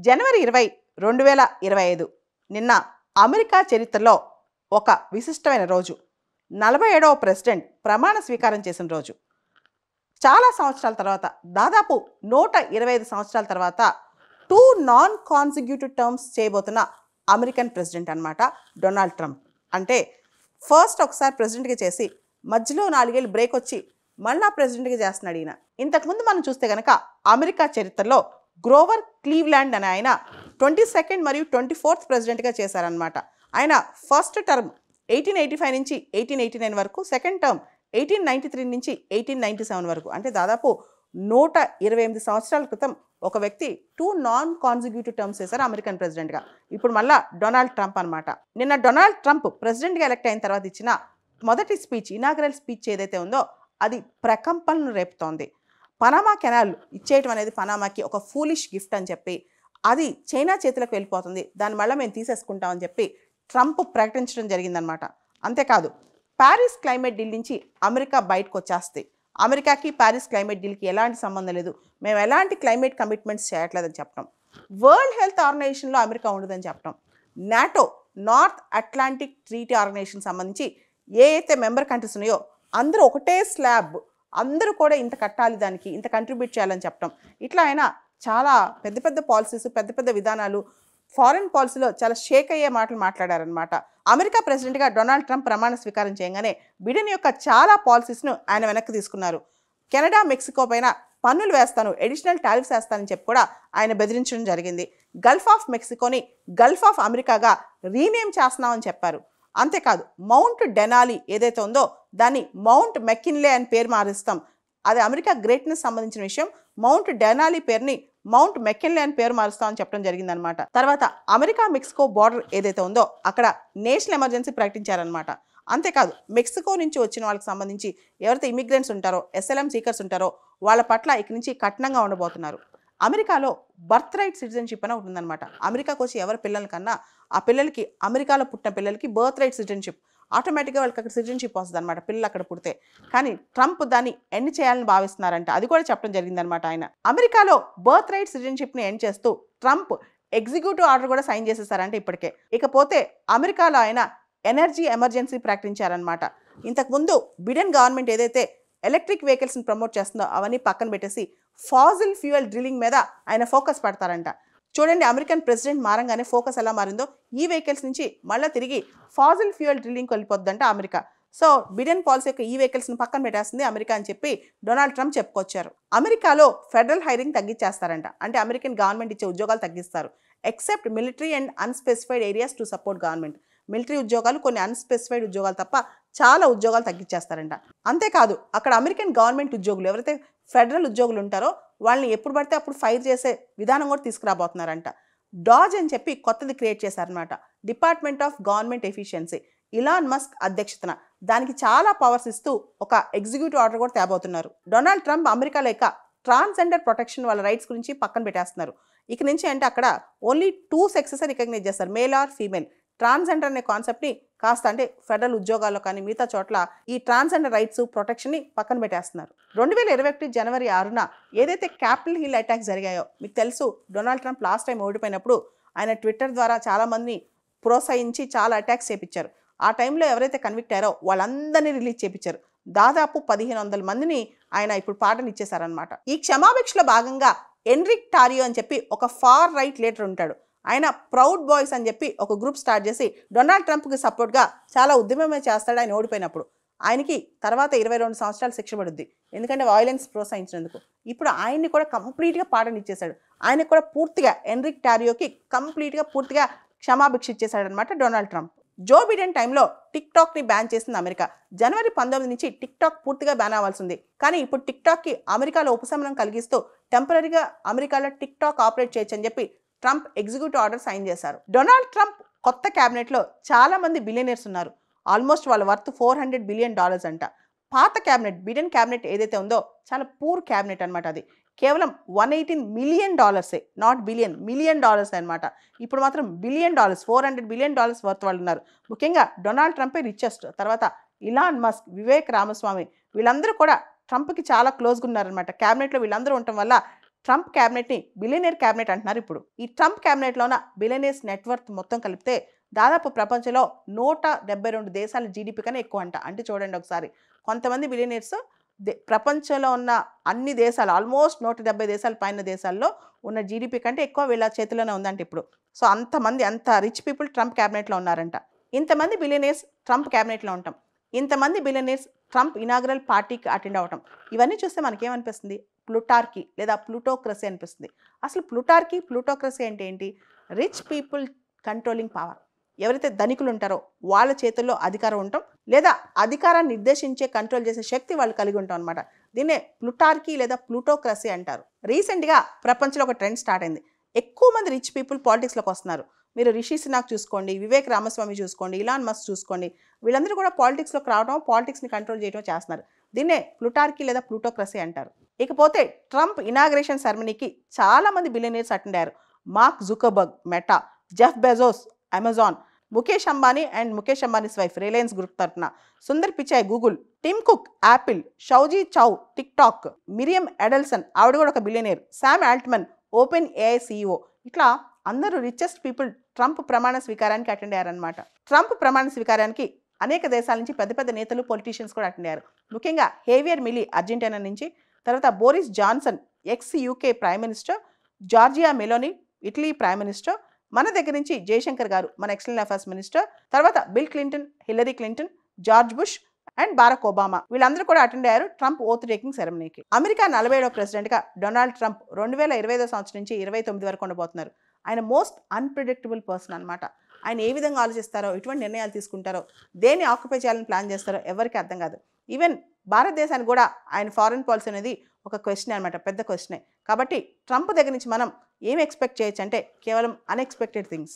జనవరి 20, 2025 నిన్న అమెరికా చరిత్రలో ఒక విశిష్టమైన రోజు. 47వ ప్రెసిడెంట్ ప్రమాణ స్వీకారం చేసిన రోజు. చాలా సంవత్సరాల తర్వాత, దాదాపు 125 సంవత్సరాల తర్వాత 2 నాన్ కాన్సిక్యూటివ్ టర్మ్స్ చేయబోతున్న అమెరికన్ ప్రెసిడెంట్ అన్నమాట డొనాల్డ్ ట్రంప్. అంటే ఫస్ట్ ఒకసారి ప్రెసిడెంట్గా చేసి మధ్యలో 4 ఏళ్ళు బ్రేక్ వచ్చి మళ్ళా ప్రెసిడెంట్గా చేస్తున్నాడు ఈయన. ఇంతకుముందు మనం చూస్తే కనుక అమెరికా చరిత్రలో గ్రోవర్ క్లీవ్లాండ్ అనే ఆయన 22nd మరియు 24th ప్రెసిడెంట్గా చేశారనమాట. ఆయన ఫస్ట్ టర్మ్ 1885 నుంచి 1889 వరకు, సెకండ్ టర్మ్ 1893 నుంచి 1897 వరకు. అంటే దాదాపు 128 సంవత్సరాల క్రితం ఒక వ్యక్తి 2 నాన్ కాన్సిక్యూటివ్ టర్మ్స్ చేశారు అమెరికన్ ప్రెసిడెంట్గా. ఇప్పుడు మళ్ళా డొనాల్డ్ ట్రంప్ అనమాట. నిన్న డొనాల్డ్ ట్రంప్ ప్రెసిడెంట్గా ఎలక్ట్ అయిన తర్వాత ఇచ్చిన మొదటి స్పీచ్, ఇనాగరల్ స్పీచ్ ఏదైతే ఉందో అది ప్రకంపనలు రేపుతోంది. పనామా కెనాల్ ఇచ్చేయటం అనేది పనామాకి ఒక ఫూలిష్ గిఫ్ట్ అని చెప్పి, అది చైనా చేతులకు వెళ్ళిపోతుంది, దాని వల్ల మేము తీసేసుకుంటామని చెప్పి ట్రంప్ ప్రకటించడం జరిగిందనమాట. అంతేకాదు, ప్యారిస్ క్లైమేట్ డీల్ నుంచి అమెరికా బయటకు వచ్చేస్తే, అమెరికాకి ప్యారిస్ క్లైమేట్ డీల్కి ఎలాంటి సంబంధం లేదు, మేము ఎలాంటి క్లైమేట్ కమిట్మెంట్స్ చేయట్లేదని చెప్పడం, వరల్డ్ హెల్త్ ఆర్గనైజేషన్లో అమెరికా ఉండదని చెప్పడం, NATO North Atlantic Treaty Organization సంబంధించి ఏ అయితే మెంబర్ కంట్రీస్ ఉన్నాయో అందరూ ఒకటే స్లాబ్, అందరూ కూడా ఇంత కట్టాలి, దానికి ఇంత కంట్రిబ్యూట్ చేయాలని చెప్పడం, ఇట్లా ఆయన చాలా పెద్ద పెద్ద పాలసీస్, పెద్ద పెద్ద విధానాలు, ఫారెన్ పాలసీలో చాలా షేక్ అయ్యే మాటలు మాట్లాడారనమాట. అమెరికా ప్రెసిడెంట్గా డొనాల్డ్ ట్రంప్ ప్రమాణ స్వీకారం చేయగానే బిడెన్ యొక్క చాలా పాలసీస్ను ఆయన వెనక్కి తీసుకున్నారు. కెనడా, మెక్సికో పైన పన్నులు వేస్తాను, అడిషనల్ టారిఫ్స్ వేస్తానని చెప్పి కూడా ఆయన బెదిరించడం జరిగింది. గల్ఫ్ ఆఫ్ మెక్సికోని గల్ఫ్ ఆఫ్ అమెరికాగా రీనేమ్ చేస్తున్నామని చెప్పారు. అంతేకాదు, మౌంట్ డెనాలి ఏదైతే ఉందో దాన్ని మౌంట్ మెకిన్లే అని పేరు మారుస్తాం, అది అమెరికా గ్రేట్నెస్ సంబంధించిన విషయం. మౌంట్ డెనాలి పేరుని మౌంట్ మెకిన్లే అని పేరు మారుస్తామని చెప్పడం జరిగిందనమాట. తర్వాత అమెరికా మెక్సికో బార్డర్ ఏదైతే ఉందో అక్కడ నేషనల్ ఎమర్జెన్సీ ప్రకటించారనమాట. అంతేకాదు, మెక్సికో నుంచి వచ్చిన వాళ్ళకి సంబంధించి ఎవరైతే ఇమిగ్రెంట్స్ ఉంటారో, ఎస్ఎల్ఎం సీకర్స్ ఉంటారో వాళ్ళ పట్ల ఇక నుంచి కఠినంగా ఉండబోతున్నారు. అమెరికాలో బర్త్ రైట్ సిటిజన్షిప్ అని ఉంటుందన్నమాట. అమెరికాకు వచ్చి ఎవరి పిల్లల కన్నా ఆ పిల్లలకి, అమెరికాలో పుట్టిన పిల్లలకి బర్త్ రైట్ సిటిజన్షిప్, ఆటోమేటిక్గా వాళ్ళకి అక్కడ సిటిజన్షిప్ వస్తుంది అనమాట పిల్లలు అక్కడ పుడితే. కానీ ట్రంప్ దాన్ని ఎండ్ చేయాలని భావిస్తున్నారంట, అది కూడా చెప్పడం జరిగిందనమాట. ఆయన అమెరికాలో బర్త్ రైట్ సిటిజన్షిప్ని ఎండ్ చేస్తూ ట్రంప్ ఎగ్జిక్యూటివ్ ఆర్డర్ కూడా సైన్ చేసేసారంటే ఇప్పటికే. ఇకపోతే అమెరికాలో ఆయన ఎనర్జీ ఎమర్జెన్సీ ప్రకటించారనమాట. ఇంతకుముందు బిడెన్ గవర్నమెంట్ ఏదైతే ఎలక్ట్రిక్ వెహికల్స్ని ప్రమోట్ చేస్తుందో అవన్నీ పక్కన పెట్టేసి ఫాజిల్ ఫ్యూయల్ డ్రిల్లింగ్ మీద ఆయన ఫోకస్ పెడతారంట. చూడండి, అమెరికన్ ప్రెసిడెంట్ మారంగానే ఫోకస్ ఎలా మారిందో, ఈ వెహికల్స్ నుంచి మళ్ళీ తిరిగి ఫాజిల్ ఫ్యూయల్ డ్రిల్లింగ్కి వెళ్ళిపోద్దంట అమెరికా. సో బిడెన్ పాలసీ యొక్క ఈ వెహికల్స్ని పక్కన పెట్టేస్తుంది అమెరికా అని చెప్పి డొనాల్డ్ ట్రంప్ చెప్పుకొచ్చారు. అమెరికాలో ఫెడరల్ హైరింగ్ తగ్గించేస్తారంట, అంటే అమెరికన్ గవర్నమెంట్ ఇచ్చే ఉద్యోగాలు తగ్గిస్తారు. Except military and unspecified areas to support government. Military ఉద్యోగాలు, కొన్ని అన్స్పెసిఫైడ్ ఉద్యోగాలు తప్ప చాలా ఉద్యోగాలు తగ్గించేస్తారంట. అంతేకాదు, అక్కడ అమెరికన్ గవర్నమెంట్ ఉద్యోగులు ఎవరైతే ఫెడరల్ ఉద్యోగులు ఉంటారో వాళ్ళని ఎప్పుడు పడితే అప్పుడు ఫైర్ చేసే విధానం కూడా తీసుకురాబోతున్నారంట. డాజ్ అని చెప్పి కొత్తది క్రియేట్ చేశారనమాట, department of government efficiency. Elon Musk అధ్యక్షతన దానికి చాలా పవర్స్ ఇస్తూ ఒక ఎగ్జిక్యూటివ్ ఆర్డర్ కూడా తేబోతున్నారు. డొనాల్డ్ ట్రంప్ అమెరికా లేక ట్రాన్స్జెండర్ ప్రొటెక్షన్, వాళ్ళ రైట్స్ గురించి పక్కన పెట్టేస్తున్నారు. ఇక నుంచి అంటే అక్కడ ఓన్లీ 2 సెక్సెస్ రికగ్నైజ్ చేస్తారు, మేల్ ఆర్ ఫీమేల్. ట్రాన్స్జెండర్ అనే కాన్సెప్ట్ని కాస్త, అంటే ఫెడరల్ ఉద్యోగాల్లో కానీ మిగతా చోట్ల ఈ ట్రాన్స్జెండర్ రైట్స్, ప్రొటెక్షన్ని పక్కన పెట్టేస్తున్నారు. 2021 జనవరి 6న ఏదైతే క్యాపిటల్ హిల్ అటాక్స్ జరిగాయో మీకు తెలుసు. డొనాల్డ్ ట్రంప్ లాస్ట్ టైం ఓడిపోయినప్పుడు ఆయన ట్విట్టర్ ద్వారా చాలామందిని ప్రోత్సహించి చాలా అటాక్స్ చేయించారు. ఆ టైంలో ఎవరైతే కన్విక్ట్ అయ్యారో వాళ్ళందరినీ రిలీజ్ చేయించారు. దాదాపు 1500 మందిని ఆయన ఇప్పుడు పాటను ఇచ్చేశారనమాట. ఈ క్షమాభిక్షలో భాగంగా ఎన్రిక్ టారియో అని చెప్పి ఒక ఫార్ రైట్ లీడర్ ఉంటాడు. ఆయన ప్రౌడ్ బాయ్స్ అని చెప్పి ఒక గ్రూప్ స్టార్ట్ చేసి డొనాల్డ్ ట్రంప్కి సపోర్ట్గా చాలా ఉద్యమమే చేస్తాడు ఆయన ఓడిపోయినప్పుడు. ఆయనకి తర్వాత 22 సంవత్సరాలు శిక్ష పడుద్ది, ఎందుకంటే వైలెన్స్ ప్రోత్సహించినందుకు. ఇప్పుడు ఆయన్ని కూడా కంప్లీట్గా పాటను ఇచ్చేశాడు. ఆయనకు కూడా పూర్తిగా, ఎన్రిక్ టారియోకి కంప్లీట్గా పూర్తిగా క్షమాభిక్ష ఇచ్చేశాడు అనమాట డొనాల్డ్ ట్రంప్. జో బిడెన్ టైంలో టిక్టాక్ని బ్యాన్ చేసింది అమెరికా. జనవరి 19 నుంచి టిక్టాక్ పూర్తిగా బ్యాన్ అవ్వాల్సి ఉంది. కానీ ఇప్పుడు టిక్టాక్కి అమెరికాలో ఉపశమనం కలిగిస్తూ టెంపరీగా అమెరికాలో టిక్టాక్ ఆపరేట్ చేయొచ్చు అని చెప్పి ట్రంప్ ఎగ్జిక్యూటివ్ ఆర్డర్ సైన్ చేశారు. డొనాల్డ్ ట్రంప్ కొత్త క్యాబినెట్లో చాలా మంది బిలియనర్స్ ఉన్నారు. ఆల్మోస్ట్ వాళ్ళ వర్త్ $400 బిలియన్ అంట. పాత క్యాబినెట్, బిడెన్ క్యాబినెట్ ఏదైతే ఉందో చాలా పూర్ క్యాబినెట్ అనమాట. అది కేవలం $118 మిలియన్, నాట్ బిలియన్, మిలియన్ అనమాట. ఇప్పుడు మాత్రం బిలియన్ డాలర్స్, $400 బిలియన్ వర్త్ వాళ్ళు ఉన్నారు. ముఖ్యంగా డొనాల్డ్ ట్రంపే రిచెస్ట్. తర్వాత ఇలాన్ మస్క్, వివేక్ రామస్వామి, వీళ్ళందరూ కూడా ట్రంప్కి చాలా క్లోజ్గా ఉన్నారనమాట. క్యాబినెట్లో వీళ్ళందరూ ఉండటం వల్ల ట్రంప్ క్యాబినెట్ని బిలియనేర్ క్యాబినెట్ అంటున్నారు ఇప్పుడు. ఈ ట్రంప్ క్యాబినెట్లో ఉన్న బిలియనేర్స్ నెట్వర్త్ మొత్తం కలిపితే దాదాపు ప్రపంచంలో 172 దేశాల జీడిపి కన్నా ఎక్కువ అంట. అంటే చూడండి ఒకసారి, కొంతమంది బిలియనేర్స్ ప్రపంచంలో ఉన్న అన్ని దేశాలు, ఆల్మోస్ట్ 170 దేశాల పైన దేశాల్లో ఉన్న జీడిపి కంటే ఎక్కువ వీళ్ళ చేతిలోనే ఉందంట ఇప్పుడు. సో అంతమంది, అంత రిచ్ పీపుల్ ట్రంప్ క్యాబినెట్లో ఉన్నారంట. ఇంతమంది బిలియనేర్స్ ట్రంప్ క్యాబినెట్లో ఉంటాం, ఇంతమంది బిలియనేర్స్ ట్రంప్ ఇనాగరల్ పార్టీకి అటెండ్ అవ్వటం, ఇవన్నీ చూస్తే మనకేమనిపిస్తుంది? ప్లుటార్కీ లేదా ప్లూటోక్రసీ అనిపిస్తుంది. అసలు ప్లుటార్కీ, ప్లూటోక్రసీ అంటే ఏంటి? Rich people controlling power. ఎవరైతే ధనికులు ఉంటారో వాళ్ళ చేతుల్లో అధికారం ఉండటం, లేదా అధికారాన్ని నిర్దేశించే, కంట్రోల్ చేసే శక్తి వాళ్ళు కలిగి ఉంటాం అనమాట. దీన్నే ప్లుటార్కీ లేదా ప్లూటోక్రసీ అంటారు. రీసెంట్గా ప్రపంచంలో ఒక ట్రెండ్ స్టార్ట్ అయింది. ఎక్కువ మంది రిచ్ పీపుల్ పాలిటిక్స్లోకి వస్తున్నారు. మీరు రిషి సునాక్ చూసుకోండి, వివేక్ రామస్వామి చూసుకోండి, ఇలాన్ మస్క్ చూసుకోండి, వీళ్ళందరూ కూడా పాలిటిక్స్లోకి రావడం, పాలిటిక్స్ని కంట్రోల్ చేయడం చేస్తున్నారు. దీన్నే ప్లుటార్కీ లేదా ప్లూటోక్రసీ అంటారు. ఇకపోతే ట్రంప్ ఇనాగ్రేషన్ సెరమనీకి చాలామంది బిలియనీర్స్ అటెండ్ అయ్యారు. Mark Zuckerberg Meta, Jeff Bezos Amazon, Mukesh Ambani and Mukesh Ambani's wife Reliance group తరఫున, Sundar Pichai Google, Tim Cook Apple, Shou Zi Chew TikTok, Miriam Adelson ఆవిడ కూడా ఒక billionaire, Sam Altman OpenAI CEO, ఇట్లా అందరూ రిచెస్ట్ పీపుల్ ట్రంప్ ప్రమాణ స్వీకారానికి అటెండ్ అయ్యారనమాట. ట్రంప్ ప్రమాణ స్వీకారానికి అనేక దేశాల నుంచి పెద్ద పెద్ద నేతలు, పొలిటీషియన్స్ కూడా అటెండ్ అయ్యారు. ముఖ్యంగా హేవియర్ మిలీ అర్జెంటీనా నుంచి, తర్వాత Boris Johnson UK prime minister, Georgia Meloni Italy prime minister, మన దగ్గర నుంచి జయశంకర్ గారు మన ఎక్స్టర్నల్ అఫైర్స్ మినిస్టర్, తర్వాత bill Clinton, Hillary Clinton, George bush and Barack Obama, వీళ్ళందరూ కూడా అటెండ్ అయ్యారు ట్రంప్ ఓత్ టేకింగ్ సెరమనీకి. అమెరికా 47వ ప్రెసిడెంట్గా డొనాల్డ్ ట్రంప్ 2025 సంవత్సరం నుంచి 29 వరకు ఉండబోతున్నారు. ఆయన మోస్ట్ అన్ప్రిడిక్టబుల్ పర్సన్ అనమాట. ఆయన ఏ విధంగా ఆలోచిస్తారో, ఎటువంటి నిర్ణయాలు తీసుకుంటారో, దేన్ని ఆక్యుపై చేయాలని ప్లాన్ చేస్తారో ఎవరికి అర్థం కాదు. ఈవెన్ భారతదేశానికి కూడా ఆయన ఫారెన్ పాలసీ అనేది ఒక క్వశ్చన్ అనమాట, పెద్ద క్వశ్చనే. కాబట్టి ట్రంప్ దగ్గర నుంచి మనం ఏం ఎక్స్పెక్ట్ చేయొచ్చు అంటే కేవలం అన్ఎక్స్పెక్టెడ్ థింగ్స్.